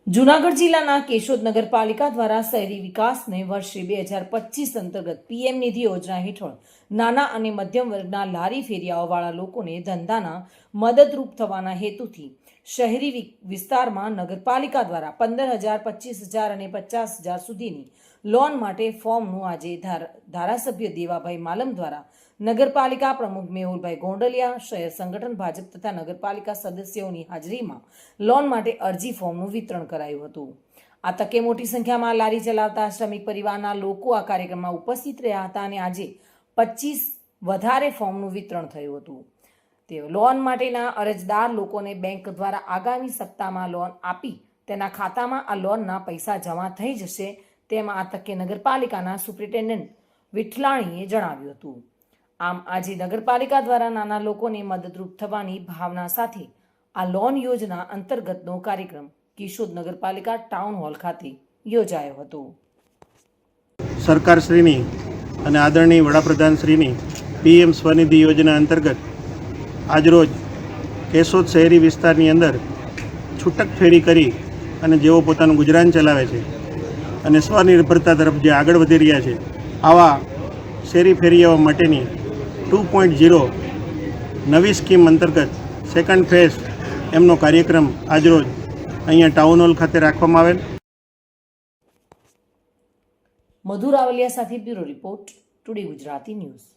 જૂનાગઢ જિલ્લાના કેશોદ નગરપાલિકા દ્વારા શહેરી વિકાસને વર્ષે 2025 અંતર્ગત પીએમ નિધિ યોજના હેઠળ નાના અને મધ્યમ વર્ગના લારી ફેરિયાઓવાળા લોકોને ધંધાના મદદરૂપ થવાના હેતુથી શહેરી વિસ્તારમાં નગરપાલિકા દ્વારા 15,000, 25,000 અને 50,000 સુધીની લોન માટે ફોર્મનું આજે ધારાસભ્ય દેવાભાઈ માલમ દ્વારા નગરપાલિકા પ્રમુખ મેહુલભાઈ ગોંડલિયા, શહેર સંગઠન ભાજપ તથા નગરપાલિકા સદસ્યોની હાજરીમાં લોન માટે અરજી ફોર્મનું વિતરણ કરાયું હતું। આ તકે મોટી સંખ્યામાં લારી ચલાવતા શ્રમિક પરિવારના લોકો આ કાર્યક્રમમાં ઉપસ્થિત રહ્યા હતા અને આજે 25 વધારે ફોર્મનું વિતરણ થયું હતું। તે લોન માટેના અરજદાર લોકોને બેંક દ્વારા આગામી સપ્તાહમાં લોન આપી તેના ખાતામાં આ લોનના પૈસા જમા થઈ જશે તેમ આ તકે નગરપાલિકાના સુપ્રિન્ટેન્ડન્ટ વિઠલાણીએ જણાવ્યું હતું। આમ આજે નગરપાલિકા દ્વારા નાના લોકોને મદદરૂપ થવાની ભાવના સાથે આ લોન યોજના અંતર્ગતનો કાર્યક્રમ કેશોદ નગરપાલિકા ટાઉન હોલ ખાતે યોજાયો હતો। સરકારશ્રીની અને આદરણીય વડાપ્રધાનશ્રીની પીએમ સ્વનિધિ યોજના અંતર્ગત આજરોજ કેશોદ શહેરી વિસ્તારની અંદર છૂટક ફેરી કરી અને જેઓ પોતાનું ગુજરાન ચલાવે છે અને સ્વનિર્ભરતા તરફ જે આગળ વધી રહ્યા છે આવા શેરી ફેરીયાઓ માટેની 2.0 નવી સ્કીમ અંતર્ગત સેકન્ડ ફેઝ એમનો કાર્યક્રમ આજરોજ અહીંયા ટાઉન હોલ ખાતે રાખવામાં આવેલ। મધુર રાવલિયા સાથે bureau report, today Gujarati news.